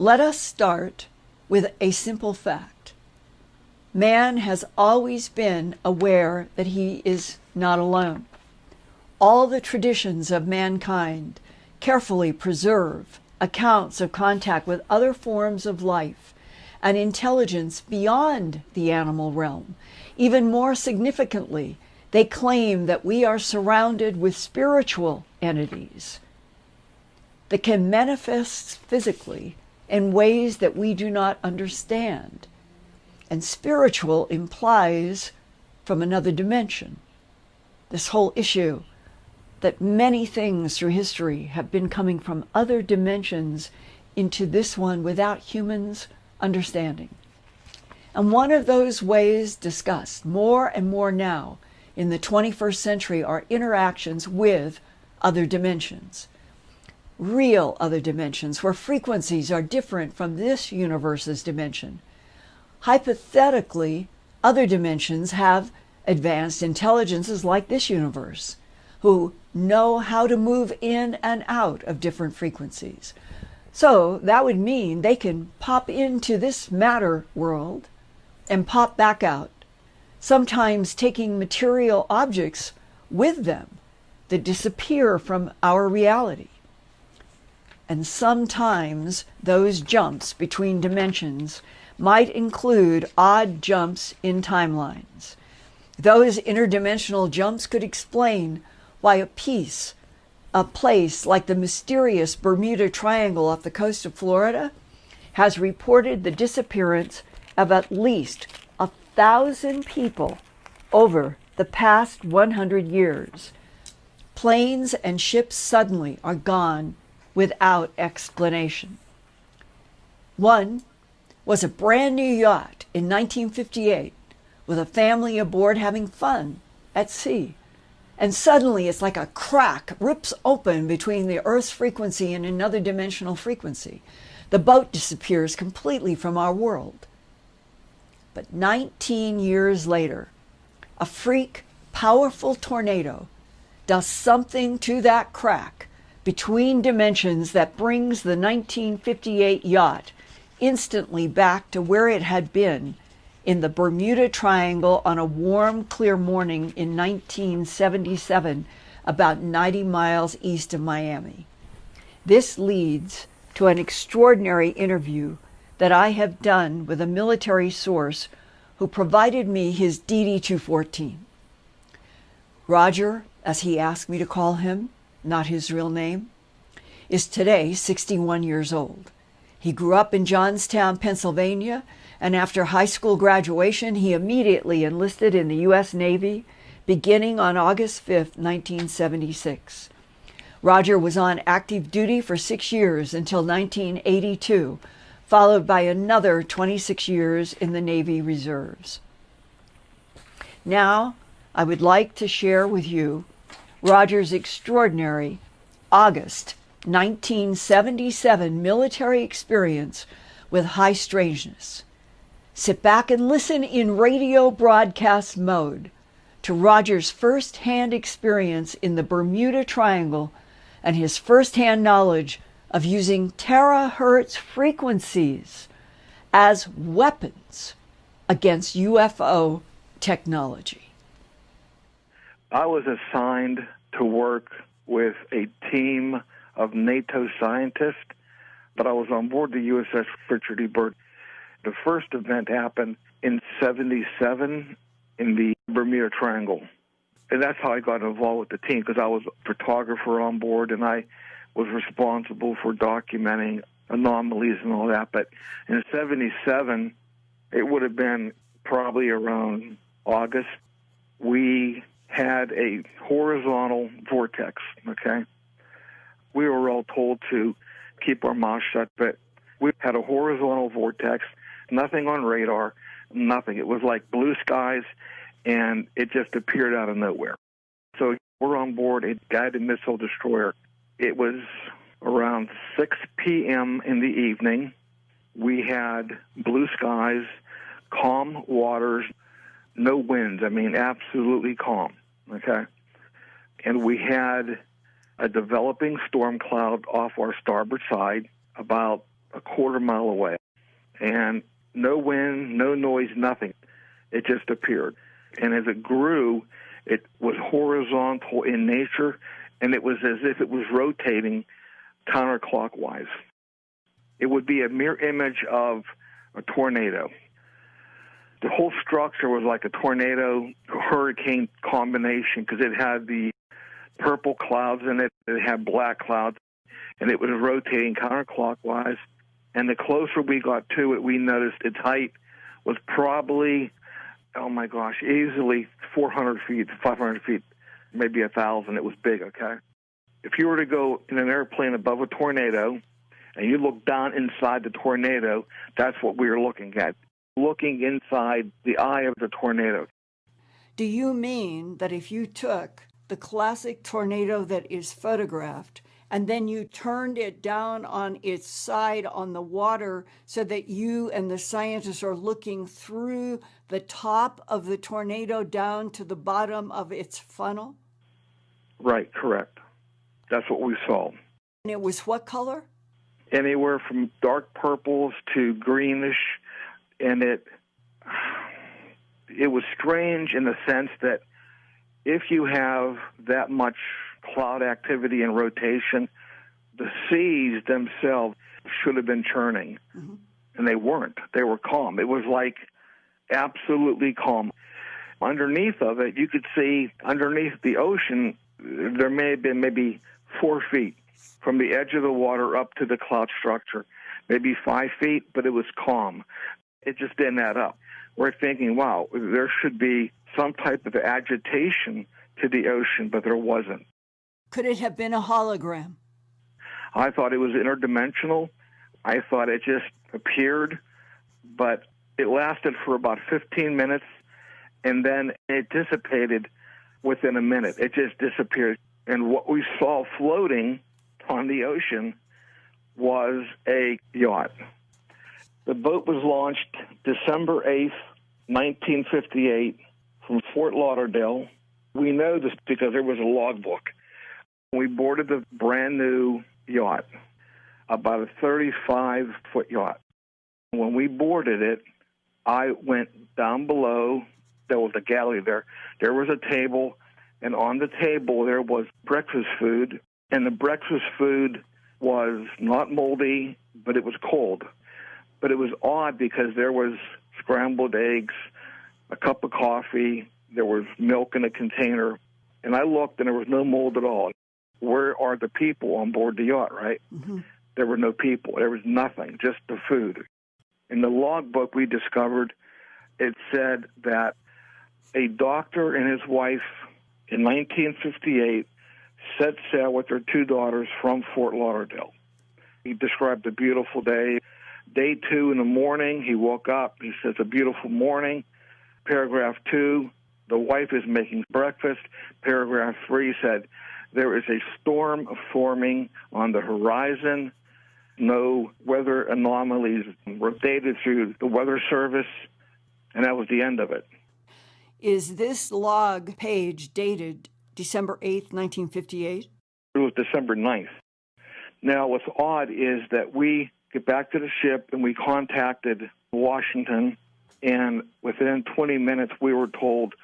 Let us start with a simple fact. Man has always been aware that he is not alone. All the traditions of mankind carefully preserve accounts of contact with other forms of life and intelligence beyond the animal realm. Even more significantly, they claim that we are surrounded with spiritual entities that can manifest physically in ways that we do not understand. And spiritual implies from another dimension. This whole issue that many things through history have been coming from other dimensions into this one without humans understanding. And one of those ways discussed more and more now in the 21st century are interactions with other dimensions. Real other dimensions where frequencies are different from this universe's dimension. Hypothetically, other dimensions have advanced intelligences like this universe who know how to move in and out of different frequencies. So that would mean they can pop into this matter world and pop back out, sometimes taking material objects with them that disappear from our reality. And sometimes those jumps between dimensions might include odd jumps in timelines. Those interdimensional jumps could explain why a place like the mysterious Bermuda Triangle off the coast of Florida has reported the disappearance of at least 1,000 people over the past 100 years. Planes and ships suddenly are gone without explanation. One was a brand new yacht in 1958 with a family aboard having fun at sea. And suddenly it's like a crack rips open between the Earth's frequency and another dimensional frequency. The boat disappears completely from our world. But 19 years later, a freak, powerful tornado does something to that crack between dimensions that brings the 1958 yacht instantly back to where it had been in the Bermuda Triangle on a warm, clear morning in 1977, about 90 miles east of Miami. This leads to an extraordinary interview that I have done with a military source who provided me his DD-214. Roger, as he asked me to call him, not his real name, is today 61 years old. He grew up in Johnstown, Pennsylvania, and after high school graduation, he immediately enlisted in the U.S. Navy, beginning on August 5, 1976. Roger was on active duty for 6 years until 1982, followed by another 26 years in the Navy Reserves. Now, I would like to share with you Roger's extraordinary August 1977 military experience with high strangeness. Sit back and listen in radio broadcast mode to Roger's first-hand experience in the Bermuda Triangle and his first-hand knowledge of using terahertz frequencies as weapons against UFO technology. I was assigned to work with a team of NATO scientists, but I was on board the USS Richard E. Byrd. The first event happened in 77 in the Bermuda Triangle. And that's how I got involved with the team, because I was a photographer on board and I was responsible for documenting anomalies and all that. But in 77, it would have been probably around August, we had a horizontal vortex, okay? We were all told to keep our mouths shut, but we had a horizontal vortex, nothing on radar, nothing. It was like blue skies, and it just appeared out of nowhere. So we're on board a guided missile destroyer. It was around 6 p.m. in the evening. We had blue skies, calm waters, no winds. I mean, absolutely calm, okay? And we had a developing storm cloud off our starboard side, about a quarter mile away. And no wind, no noise, nothing. It just appeared. And as it grew, it was horizontal in nature, and it was as if it was rotating counterclockwise. It would be a mirror image of a tornado. The whole structure was like a tornado hurricane combination because it had the purple clouds in it, it had black clouds, and it was rotating counterclockwise. And the closer we got to it, we noticed its height was probably, oh my gosh, easily 400 feet, 500 feet, maybe 1,000. It was big, okay? If you were to go in an airplane above a tornado and you look down inside the tornado, that's what we were looking at, looking inside the eye of the tornado. Do you mean that if you took the classic tornado that is photographed and then you turned it down on its side on the water so that you and the scientists are looking through the top of the tornado down to the bottom of its funnel? Right, correct. That's what we saw. And it was what color? Anywhere from dark purples to greenish, and it was strange in the sense that if you have that much cloud activity and rotation, the seas themselves should have been churning, and they weren't. They were calm. It was like absolutely calm. Underneath of it, you could see underneath the ocean, there may have been maybe 4 feet from the edge of the water up to the cloud structure, maybe 5 feet, but it was calm. It just didn't add up. We're thinking, wow, there should be some type of agitation to the ocean, but there wasn't. Could it have been a hologram? I thought it was interdimensional. I thought it just appeared, but it lasted for about 15 minutes, and then it dissipated within a minute. It just disappeared. And what we saw floating on the ocean was a yacht. The boat was launched December 8th, 1958, from Fort Lauderdale. We know this because there was a logbook. We boarded the brand new yacht, about a 35-foot yacht. When we boarded it, I went down below. There was a galley there. There was a table, and on the table there was breakfast food, and the breakfast food was not moldy, but it was cold. But it was odd because there was scrambled eggs, a cup of coffee, there was milk in a container, and I looked and there was no mold at all. Where are the people on board the yacht, right? There were no people. There was nothing, just the food. In the logbook we discovered, it said that a doctor and his wife in 1958 set sail with their 2 daughters from Fort Lauderdale. He described a beautiful day. Day 2 in the morning, he woke up. He says, a beautiful morning. Paragraph 2, the wife is making breakfast. Paragraph 3 said, there is a storm forming on the horizon. No weather anomalies were dated through the Weather Service, and that was the end of it. Is this log page dated December 8th, 1958? It was December 9th. Now, what's odd is that we get back to the ship and we contacted Washington, and within 20 minutes we were told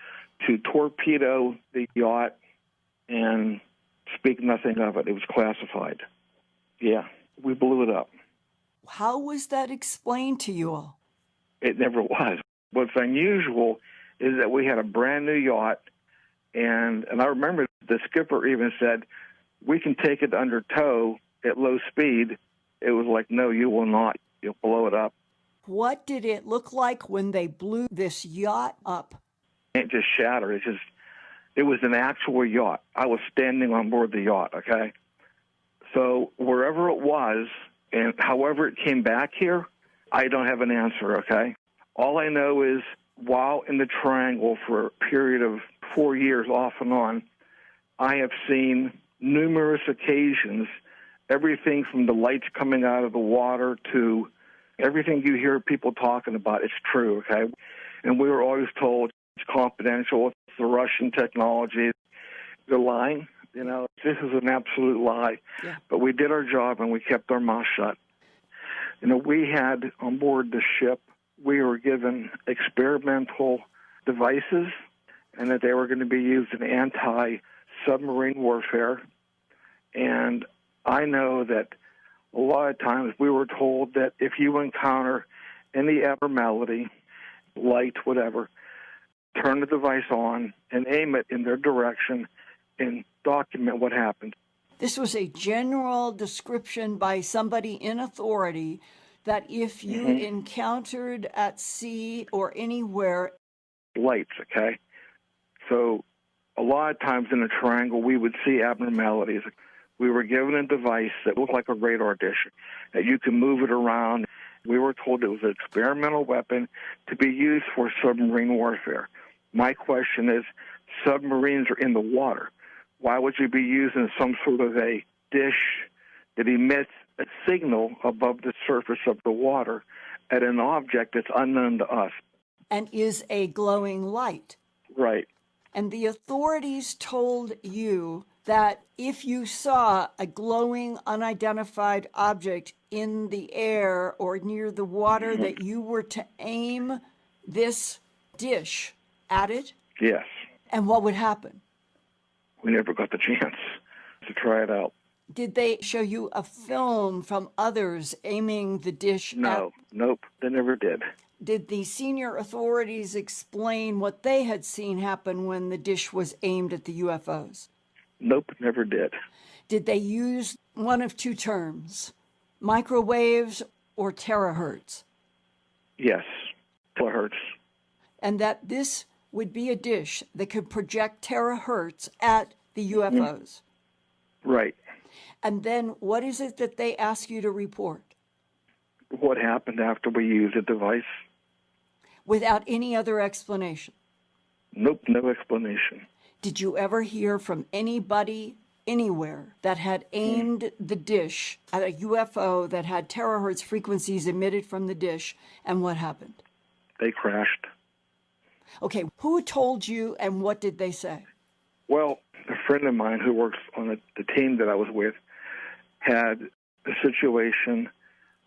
to torpedo the yacht and speak nothing of it. It was classified. Yeah, we blew it up. How was that explained to you all? It never was. What's unusual is that we had a brand new yacht, and I remember the skipper even said, we can take it under tow at low speed. It was like, no, you will not. You'll blow it up. What did it look like when they blew this yacht up? It just shattered. It was an actual yacht. I was standing on board the yacht, okay? So wherever it was, and however it came back here, I don't have an answer, okay? All I know is while in the Triangle for a period of 4 years off and on, I have seen numerous occasions, everything from the lights coming out of the water to everything you hear people talking about, it's true, okay? And we were always told it's confidential, it's the Russian technology. They're lying, this is an absolute lie. Yeah. But we did our job and we kept our mouth shut. we had on board the ship, we were given experimental devices, and that they were going to be used in anti-submarine warfare. And I know that a lot of times we were told that if you encounter any abnormality, light, whatever, turn the device on and aim it in their direction and document what happened. This was a general description by somebody in authority that if you encountered at sea or anywhere lights, okay? So a lot of times in the triangle, we would see abnormalities. We were given a device that looked like a radar dish, that you can move it around. We were told it was an experimental weapon to be used for submarine warfare. My question is, submarines are in the water. Why would you be using some sort of a dish that emits a signal above the surface of the water at an object that's unknown to us? And is a glowing light. Right. And the authorities told you that if you saw a glowing, unidentified object in the air or near the water, that you were to aim this dish at it? Yes. And what would happen? We never got the chance to try it out. Did they show you a film from others aiming the dish? Nope, they never did. Did the senior authorities explain what they had seen happen when the dish was aimed at the UFOs? Nope, never did. Did they use one of two terms, microwaves or terahertz? Yes, terahertz. And that this would be a dish that could project terahertz at the UFOs. Right. And then what is it that they ask you to report? What happened after we used the device? Without any other explanation? Nope, no explanation. Did you ever hear from anybody anywhere that had aimed the dish at a UFO that had terahertz frequencies emitted from the dish, and what happened? They crashed. Okay, who told you and what did they say? Well, a friend of mine who works on the team that I was with had a situation,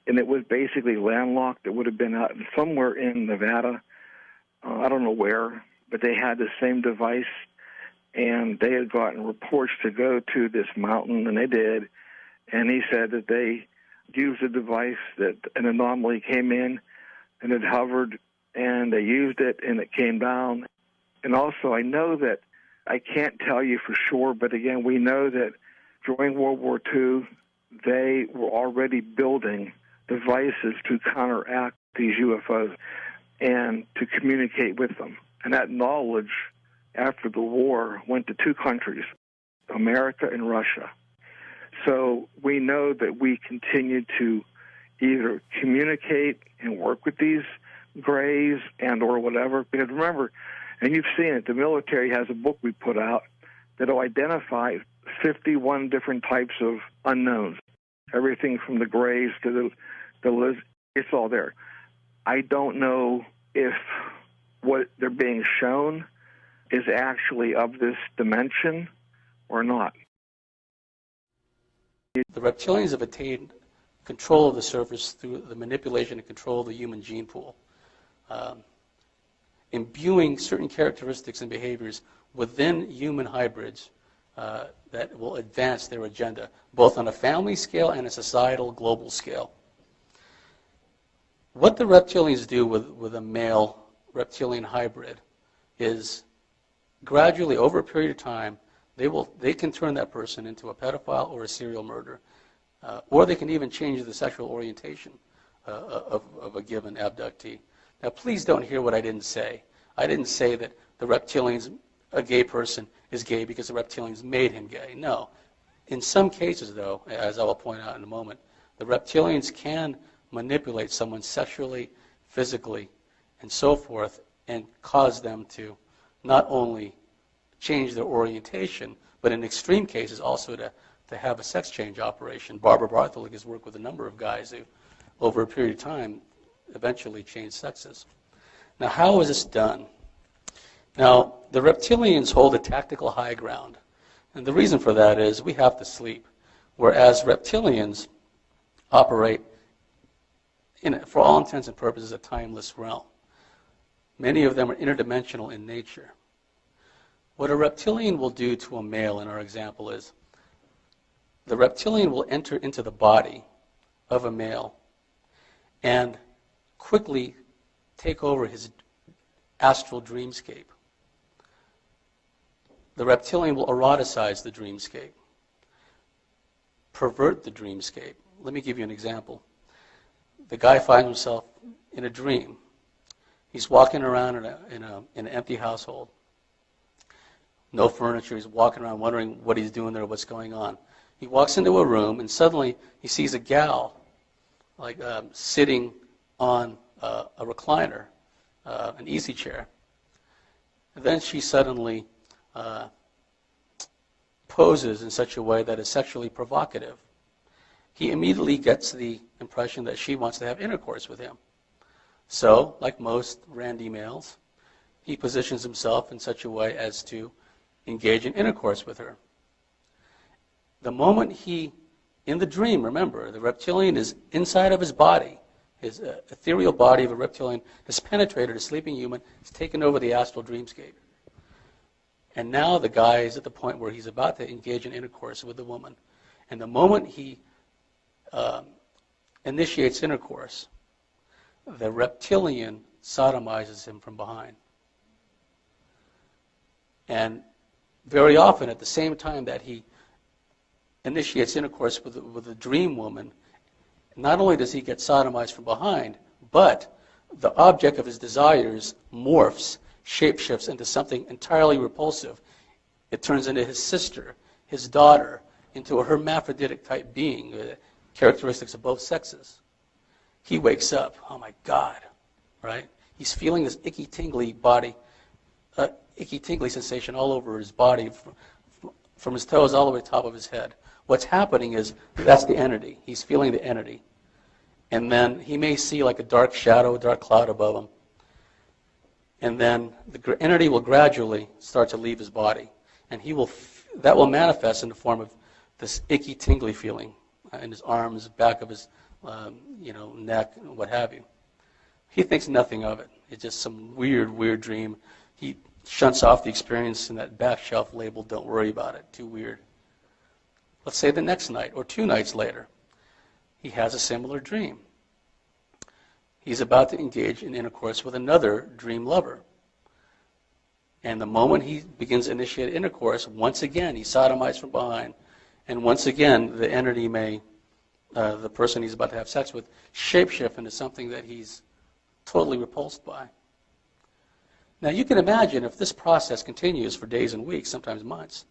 and it was basically landlocked. It would have been out somewhere in Nevada. I don't know where, but they had the same device, and they had gotten reports to go to this mountain, and they did. And he said that they used a device that an anomaly came in, and it hovered, and they used it, and it came down. And also, I know that, I can't tell you for sure, but again, we know that during World War II, they were already building devices to counteract these UFOs and to communicate with them. And that knowledge, after the war, went to two countries, America and Russia. So we know that we continue to either communicate and work with these grays and or whatever. Because remember, and you've seen it, the military has a book we put out that will identify 51 different types of unknowns. Everything from the grays to the lizards, it's all there. I don't know if what they're being shown is actually of this dimension or not. The reptilians have attained control of the surface through the manipulation and control of the human gene pool, imbuing certain characteristics and behaviors within human hybrids that will advance their agenda, both on a family scale and a societal global scale. What the reptilians do with a male reptilian hybrid is gradually, over a period of time, they can turn that person into a pedophile or a serial murderer, or they can even change the sexual orientation of a given abductee. Now, please don't hear what I didn't say. I didn't say that the reptilians, a gay person, is gay because the reptilians made him gay. No. In some cases, though, as I will point out in a moment, the reptilians can manipulate someone sexually, physically, and so forth, and cause them to not only change their orientation, but in extreme cases also to have a sex change operation. Barbara Bartholomew has worked with a number of guys who, over a period of time, eventually change sexes. Now, how is this done? Now, the reptilians hold a tactical high ground. And the reason for that is we have to sleep, whereas reptilians operate for all intents and purposes, a timeless realm. Many of them are interdimensional in nature. What a reptilian will do to a male in our example is the reptilian will enter into the body of a male and quickly take over his astral dreamscape. The reptilian will eroticize the dreamscape, pervert the dreamscape. Let me give you an example. The guy finds himself in a dream. He's walking around in an empty household. No furniture. He's walking around wondering what he's doing there, what's going on. He walks into a room, and suddenly he sees a gal sitting on a recliner, an easy chair. And then she suddenly poses in such a way that is sexually provocative. He immediately gets the impression that she wants to have intercourse with him. So, like most randy males, he positions himself in such a way as to engage in intercourse with her. The moment in the dream, remember, the reptilian is inside of his body. His ethereal body of a reptilian has penetrated a sleeping human, has taken over the astral dreamscape. And now the guy is at the point where he's about to engage in intercourse with the woman. And the moment he initiates intercourse, the reptilian sodomizes him from behind. And very often, at the same time that he initiates intercourse with a dream woman, not only does he get sodomized from behind, but the object of his desires morphs, shapeshifts into something entirely repulsive. It turns into his sister, his daughter, into a hermaphroditic type being, characteristics of both sexes. He wakes up, oh my God, right? He's feeling this icky tingly sensation all over his body, from his toes all the way to the top of his head. What's happening is that's the entity. He's feeling the entity. And then he may see like a dark shadow, a dark cloud above him. And then the entity will gradually start to leave his body. And that will manifest in the form of this icky, tingly feeling in his arms, back of his neck, what have you. He thinks nothing of it. It's just some weird dream. He shunts off the experience in that back shelf labeled, don't worry about it, too weird. Let's say the next night or 2 nights later, he has a similar dream. He's about to engage in intercourse with another dream lover. And the moment he begins to initiate intercourse, once again, he's sodomized from behind. And once again, the entity the person he's about to have sex with, shapeshift into something that he's totally repulsed by. Now, you can imagine if this process continues for days and weeks, sometimes months,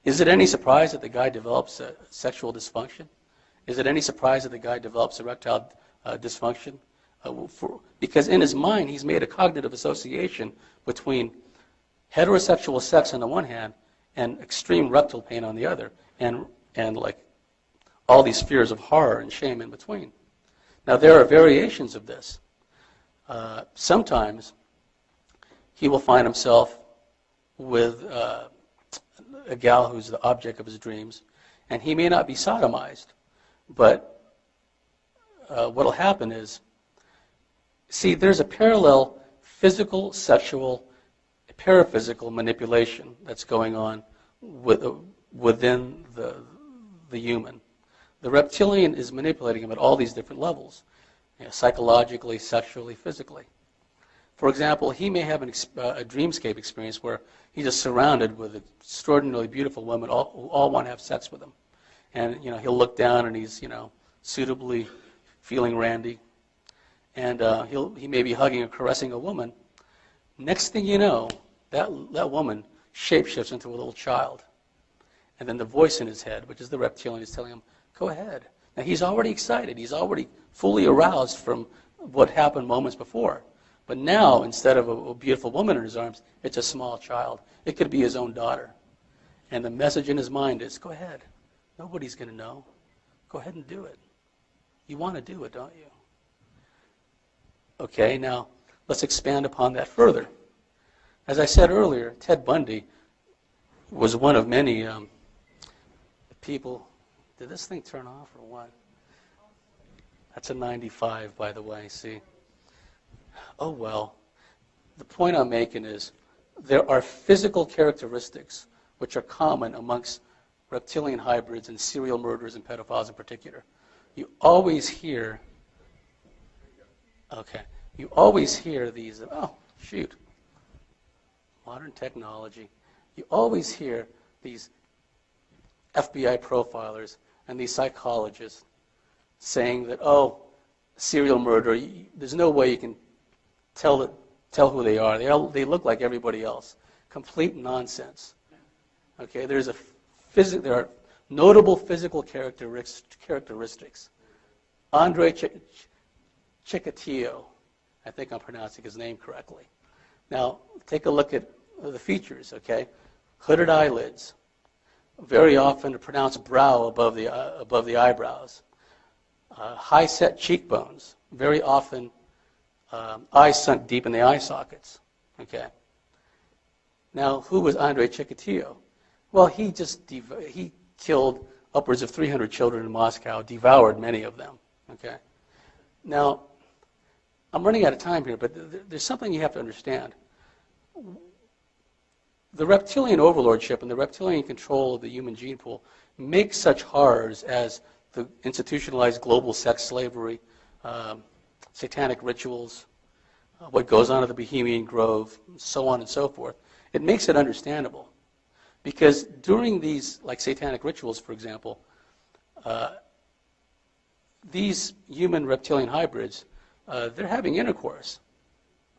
is it any surprise that the guy develops a sexual dysfunction? Is it any surprise that the guy develops erectile dysfunction? Because in his mind, he's made a cognitive association between heterosexual sex on the one hand and extreme rectal pain on the other, and like all these fears of horror and shame in between. Now, there are variations of this. Sometimes he will find himself with a gal who's the object of his dreams, and he may not be sodomized, but what will happen is, see, there's a parallel physical, sexual, paraphysical manipulation that's going on within the human. The reptilian is manipulating him at all these different levels, psychologically, sexually, physically. For example, he may have a dreamscape experience where he's just surrounded with extraordinarily beautiful women who all want to have sex with him. And he'll look down and he's suitably feeling randy. And he may be hugging or caressing a woman. Next thing you know, that woman shapeshifts into a little child. And then the voice in his head, which is the reptilian, is telling him, go ahead. Now, he's already excited. He's already fully aroused from what happened moments before. But now, instead of a beautiful woman in his arms, it's a small child. It could be his own daughter. And the message in his mind is, go ahead. Nobody's going to know. Go ahead and do it. You want to do it, don't you? Okay, now, let's expand upon that further. As I said earlier, Ted Bundy was one of many people. Did this thing turn off or what? That's a 95, by the way, see? Oh, well. The point I'm making is there are physical characteristics which are common amongst reptilian hybrids and serial murderers and pedophiles in particular. You always hear, you always hear these, oh, shoot, modern technology. You always hear these FBI profilers and these psychologists saying that, oh, serial murderer, there's no way you can tell who they are. They look like everybody else. Complete nonsense. Okay, there are notable physical characteristics. Andre Chikatilo, I think I'm pronouncing his name correctly. Now, take a look at the features, okay? Hooded eyelids, very often a pronounced brow above the eyebrows. High-set cheekbones, very often eyes sunk deep in the eye sockets, okay? Now, who was Andre Chikatilo? Well, he killed upwards of 300 children in Moscow, devoured many of them, okay? Now, I'm running out of time here, but there's something you have to understand. The reptilian overlordship and the reptilian control of the human gene pool make such horrors as the institutionalized global sex slavery, satanic rituals, what goes on at the Bohemian Grove, so on and so forth. It makes it understandable. Because during these, like satanic rituals, for example, these human reptilian hybrids, they're having intercourse.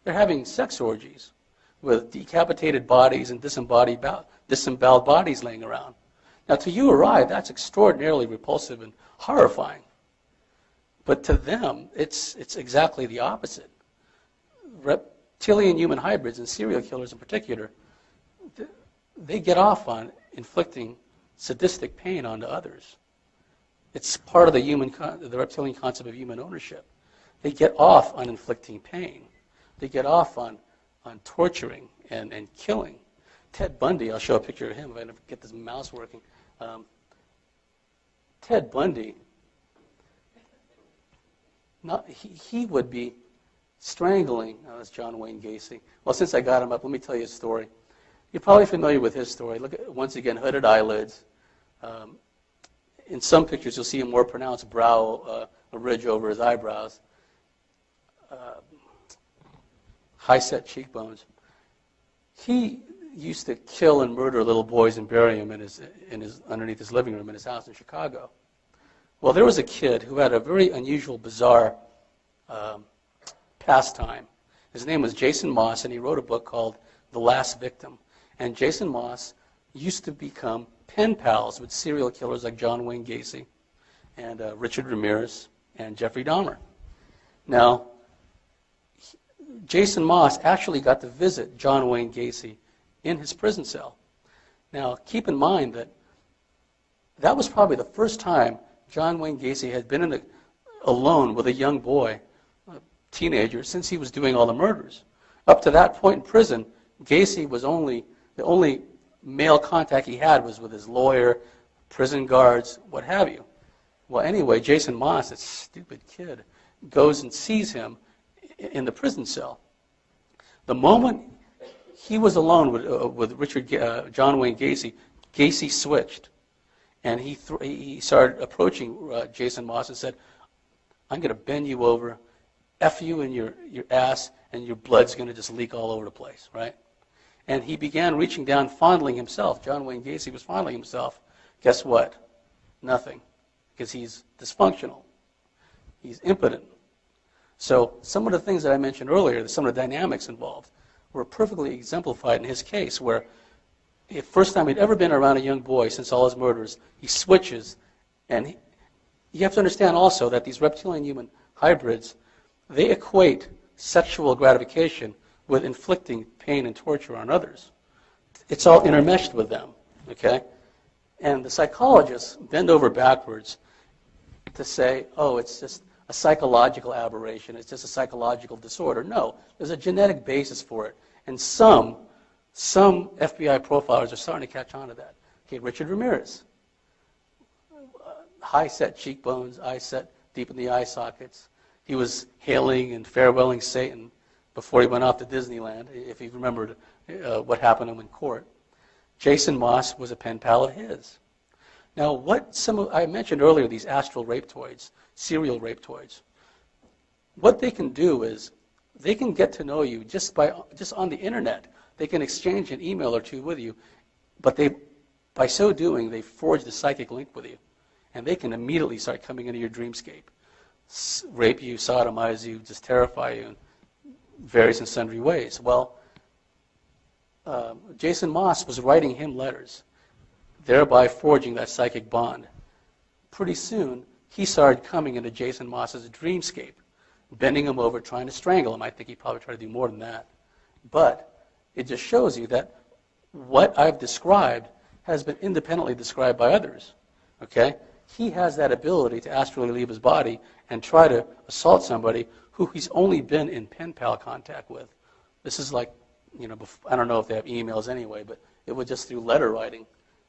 They're having sex orgies with decapitated bodies and disemboweled bodies laying around. Now, to you or I, that's extraordinarily repulsive and horrifying. But to them, it's exactly the opposite. Reptilian human hybrids and serial killers in particular, they get off on inflicting sadistic pain onto others. It's part of the reptilian concept of human ownership. They get off on inflicting pain. They get off on torturing and killing. Ted Bundy, I'll show a picture of him if I never get this mouse working. Ted Bundy, he would be strangling, that's John Wayne Gacy. Well, since I got him up, let me tell you a story. You're probably familiar with his story. Look at, once again, hooded eyelids. In some pictures, you'll see a more pronounced brow, a ridge over his eyebrows. High-set cheekbones. He used to kill and murder little boys and bury them underneath his living room in his house in Chicago. Well, there was a kid who had a very unusual, bizarre pastime. His name was Jason Moss, and he wrote a book called The Last Victim. And Jason Moss used to become pen pals with serial killers like John Wayne Gacy and Richard Ramirez and Jeffrey Dahmer. Now, Jason Moss actually got to visit John Wayne Gacy in his prison cell. Now, keep in mind that that was probably the first time John Wayne Gacy had been alone with a young boy, a teenager, since he was doing all the murders. Up to that point in prison, Gacy was the only male contact he had was with his lawyer, prison guards, what have you. Well, anyway, Jason Moss, that stupid kid, goes and sees him in the prison cell. The moment he was alone with John Wayne Gacy, Gacy switched, and he started approaching Jason Moss and said, "I'm going to bend you over, F you in your ass, and your blood's going to just leak all over the place," right? And he began reaching down, fondling himself. John Wayne Gacy was fondling himself. Guess what? Nothing, because he's dysfunctional. He's impotent. So some of the things that I mentioned earlier, some of the dynamics involved, were perfectly exemplified in his case, where the first time he'd ever been around a young boy since all his murders, he switches. And you have to understand also that these reptilian human hybrids, they equate sexual gratification with inflicting pain and torture on others. It's all intermeshed with them, okay? And the psychologists bend over backwards to say, oh, it's just a psychological aberration, it's just a psychological disorder. No, there's a genetic basis for it. And some FBI profilers are starting to catch on to that. Okay, Richard Ramirez, high-set cheekbones, eye-set deep in the eye sockets. He was hailing and farewelling Satan before he went off to Disneyland, if you remembered what happened to him in court. Jason Moss was a pen pal of his. Now, I mentioned earlier these astral rapetoids, serial rapetoids. What they can do is they can get to know you just on the internet. They can exchange an email or two with you, but by so doing, they forge the psychic link with you, and they can immediately start coming into your dreamscape, rape you, sodomize you, just terrify you in various and sundry ways. Well, Jason Moss was writing him letters, thereby forging that psychic bond. Pretty soon, he started coming into Jason Moss's dreamscape, bending him over, trying to strangle him. I think he probably tried to do more than that. But it just shows you that what I've described has been independently described by others. Okay? He has that ability to astrally leave his body and try to assault somebody who he's only been in pen pal contact with. This is like, I don't know if they have emails anyway, but it was just through letter writing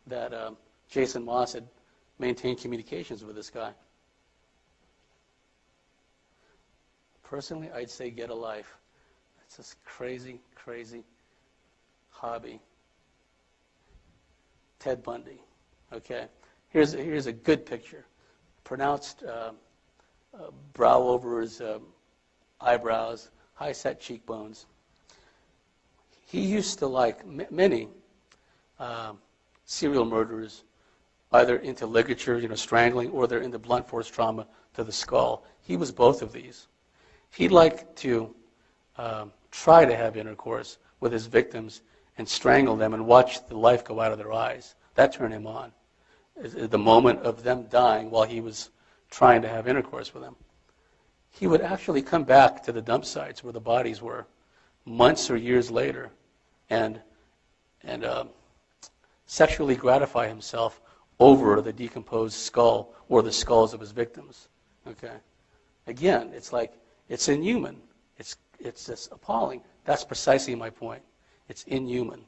that Jason Moss had maintained communications with this guy. Personally, I'd say get a life. It's this crazy, crazy hobby. Ted Bundy. Okay, here's a good picture. Pronounced brow over his eyebrows, high set cheekbones. He used to, like many serial murderers, either into ligature, strangling, or they're into blunt force trauma to the skull. He was both of these. He'd like to try to have intercourse with his victims and strangle them and watch the life go out of their eyes. That turned him on. The moment of them dying while he was trying to have intercourse with them. He would actually come back to the dump sites where the bodies were months or years later and sexually gratify himself over the decomposed skull or the skulls of his victims. Okay? Again, it's inhuman. It's just appalling. That's precisely my point. It's inhuman.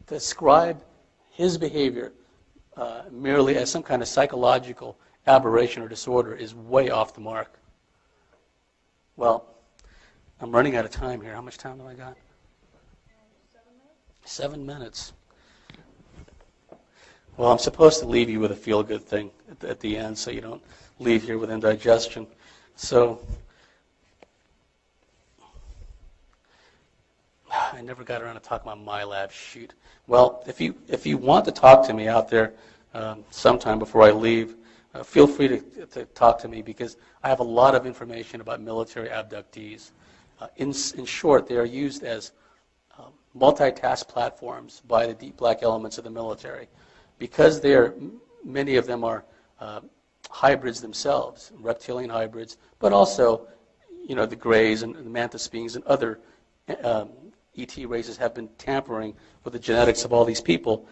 To describe his behavior merely as some kind of psychological aberration or disorder is way off the mark. Well, I'm running out of time here. How much time do I got? 7 minutes. Well, I'm supposed to leave you with a feel-good thing at the end so you don't leave here with indigestion. So, I never got around to talking about my lab. Shoot. Well, if you want to talk to me out there sometime before I leave, feel free to talk to me because I have a lot of information about military abductees. In short, they are used as multitask platforms by the deep black elements of the military. Because many of them are hybrids themselves, reptilian hybrids, but also, the Greys and the Mantis beings and other ET races have been tampering with the genetics of all these people.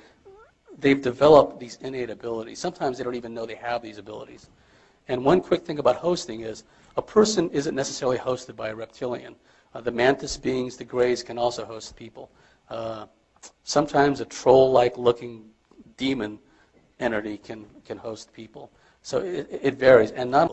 They've developed these innate abilities. Sometimes they don't even know they have these abilities. And one quick thing about hosting is a person isn't necessarily hosted by a reptilian. The Mantis beings, the Greys, can also host people. Sometimes a troll-like looking demon entity can host people. So it varies. And not